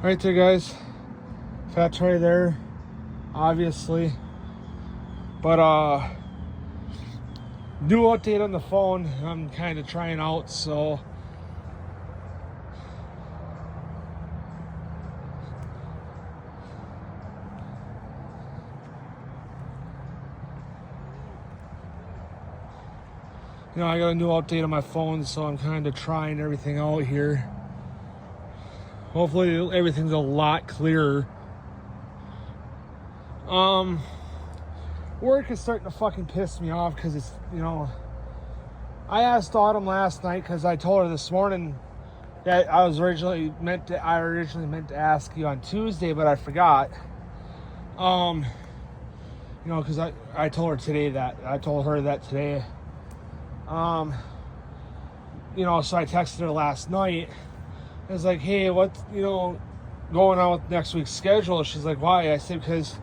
Right there, guys. Fat right there, obviously. But new update on the phone. I'm kind of trying out, so I got a new update on my phone, so I'm kind of trying everything out here. Hopefully everything's a lot clearer. Work is starting to fucking piss me off because it's, I asked Autumn last night because I told her this morning that I originally meant to ask you on Tuesday, but I forgot. Because I told her today that. I told her that today. So I texted her last night. I was like, hey, what's, going on with next week's schedule? She's like, why? I said, because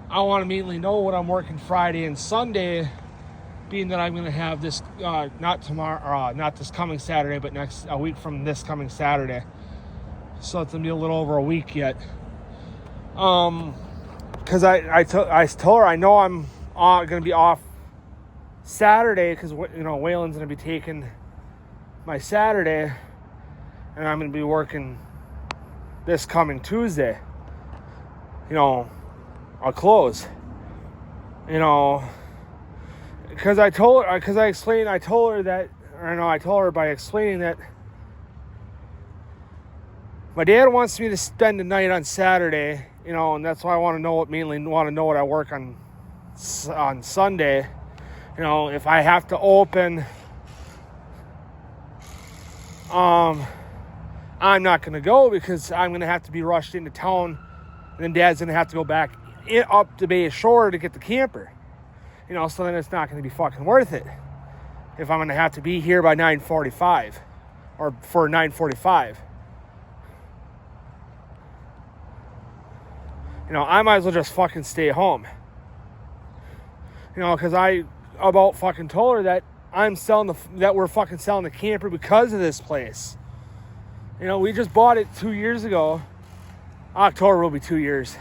I want to immediately know what I'm working Friday and Sunday, being that I'm going to have this, not tomorrow, not this coming Saturday, but a week from this coming Saturday. So it's going to be a little over a week yet. Because I told her I know I'm going to be off Saturday because, Waylon's going to be taking my Saturday, and I'm going to be working this coming Tuesday. I'll close. Because I told her by explaining that my dad wants me to spend the night on Saturday, and that's why I want to know what I work on Sunday. If I have to open, I'm not going to go because I'm going to have to be rushed into town, and then Dad's going to have to go back up to Bay Shore to get the camper. So then it's not going to be fucking worth it if I'm going to have to be here by 9:45 or for 9:45. I might as well just fucking stay home. Because I about fucking told her that we're fucking selling the camper because of this place. We just bought it 2 years ago. October will be 2 years.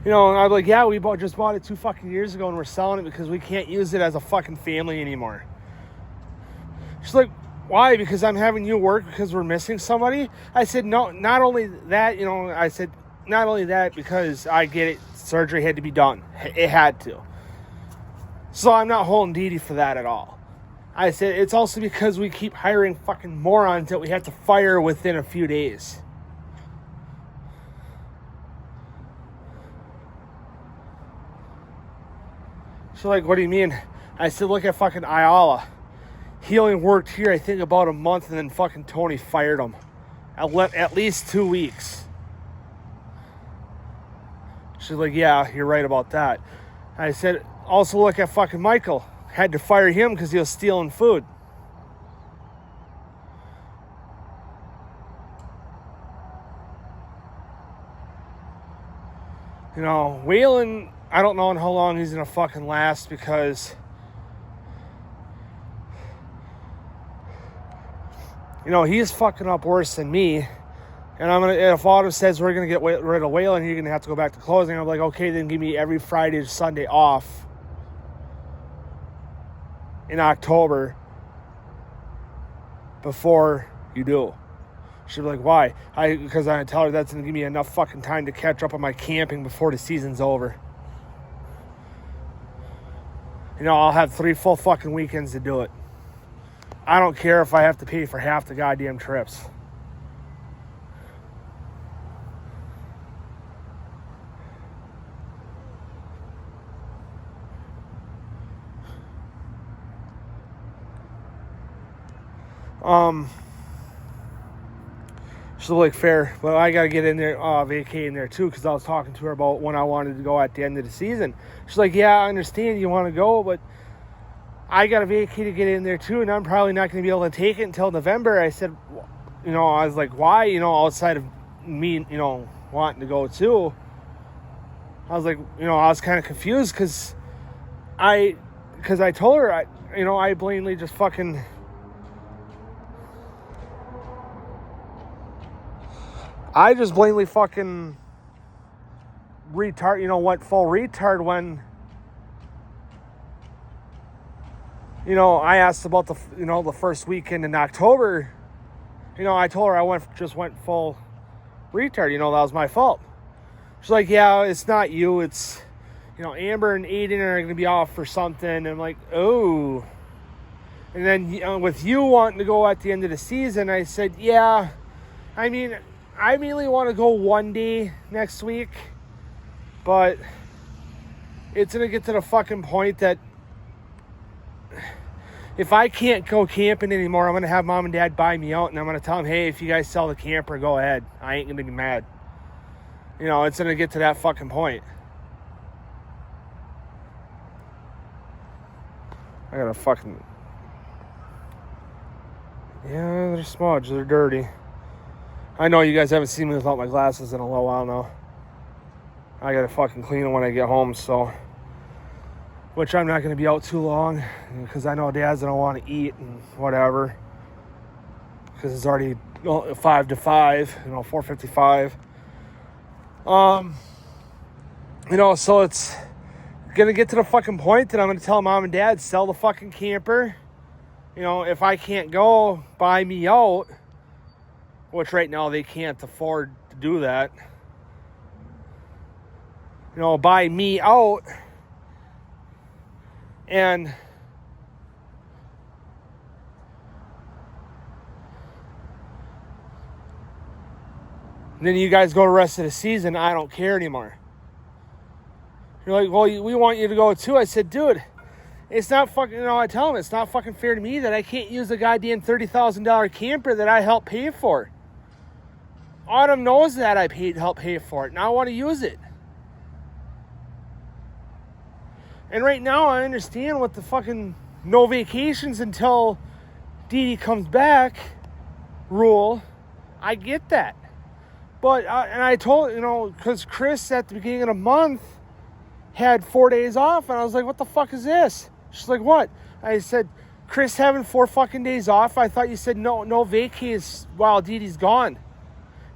And I'm like, yeah, we just bought it 2 fucking years ago and we're selling it because we can't use it as a fucking family anymore. She's like, why? Because I'm having you work because we're missing somebody? I said, no, not only that, not only that, because I get it, surgery had to be done. It had to. So I'm not holding Dee Dee for that at all. I said, it's also because we keep hiring fucking morons that we have to fire within a few days. She's like, what do you mean? I said, look at fucking Ayala. He only worked here, I think, about a month, and then fucking Tony fired him. At least 2 weeks. She's like, yeah, you're right about that. I said, also look at fucking Michael. Had to fire him because he was stealing food. Waylon, I don't know how long he's going to fucking last because, he's fucking up worse than me. And if Autumn says we're going to get rid of Waylon, you're going to have to go back to closing. I'm like, okay, then give me every Friday to Sunday off in October before you do. She'll be like, why? Because I tell her that's going to give me enough fucking time to catch up on my camping before the season's over. I'll have 3 full fucking weekends to do it. I don't care if I have to pay for half the goddamn trips. She's like, fair, but I gotta get in there, vacate in there too, because I was talking to her about when I wanted to go at the end of the season. She's like, yeah, I understand you want to go, but I gotta vacate to get in there too, and I'm probably not gonna be able to take it until November. I said, I was like, why? Outside of me, wanting to go too. I was like, I was kind of confused because I told her, I blatantly just fucking I just blatantly fucking went full retard when, I asked about the first weekend in October. I told her I just went full retard. That was my fault. She's like, yeah, it's not you. It's, Amber and Aiden are going to be off for something. And I'm like, oh. And then with you wanting to go at the end of the season, I said, yeah, I mean, I really want to go one day next week. But it's going to get to the fucking point that if I can't go camping anymore, I'm going to have mom and dad buy me out. And I'm going to tell them, hey, if you guys sell the camper, go ahead. I ain't going to be mad. It's going to get to that fucking point. I got to fucking... Yeah, they're smudged. They're dirty. I know you guys haven't seen me without my glasses in a little while now. I got to fucking clean them when I get home, so... Which I'm not going to be out too long, because I know Dad's going to want to eat and whatever. Because it's already 5 to 5, 4:55. So it's going to get to the fucking point that I'm going to tell mom and dad, sell the fucking camper. If I can't go, buy me out. Which right now they can't afford to do that. Buy me out. And then you guys go the rest of the season. I don't care anymore. You're like, well, we want you to go too. I said, dude, it's not fucking, I tell them it's not fucking fair to me that I can't use a goddamn $30,000 camper that I helped pay for. Autumn knows that I helped pay for it, and I want to use it. And right now, I understand what the fucking no vacations until Dee Dee comes back rule. I get that. But, and I told, because Chris at the beginning of the month had 4 days off, and I was like, what the fuck is this? She's like, what? I said, Chris having 4 fucking days off? I thought you said no vacays while Dee Dee's gone.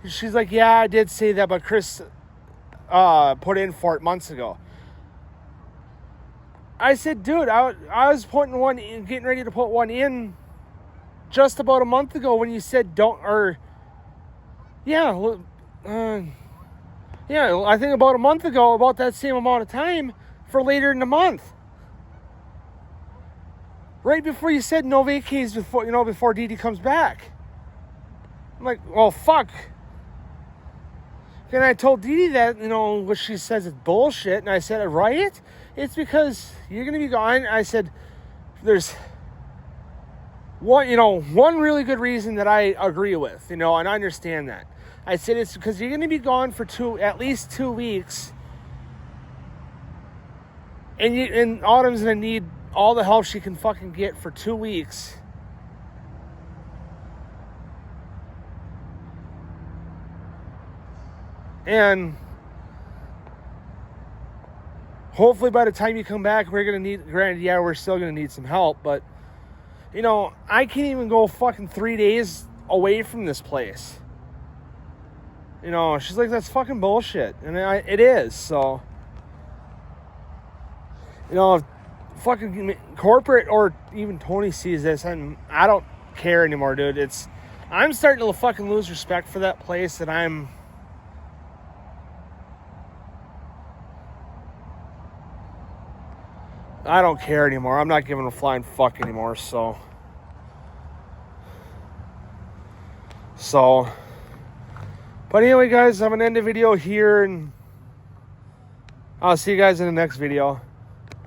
And she's like, yeah, I did say that, but Chris put in for it months ago. I said, dude, I was getting ready to put one in just about a month ago when you said I think about a month ago, about that same amount of time for later in the month. Right before you said no vacays before Dee Dee comes back. I'm like, well, fuck. Then I told Dee Dee that, what she says is bullshit. And I said, right? It's because you're going to be gone. I said, there's one really good reason that I agree with, and I understand that. I said, it's because you're going to be gone for at least 2 weeks. And Autumn's going to need all the help she can fucking get for 2 weeks. And hopefully by the time you come back, we're going to need, granted, yeah, we're still going to need some help, but, I can't even go fucking 3 days away from this place. She's like, that's fucking bullshit. And it is, so. If fucking corporate or even Tony sees this, and I don't care anymore, dude. I'm starting to fucking lose respect for that place, and I don't care anymore. I'm not giving a flying fuck anymore, so. But anyway, guys, I'm going to end the video here, and I'll see you guys in the next video.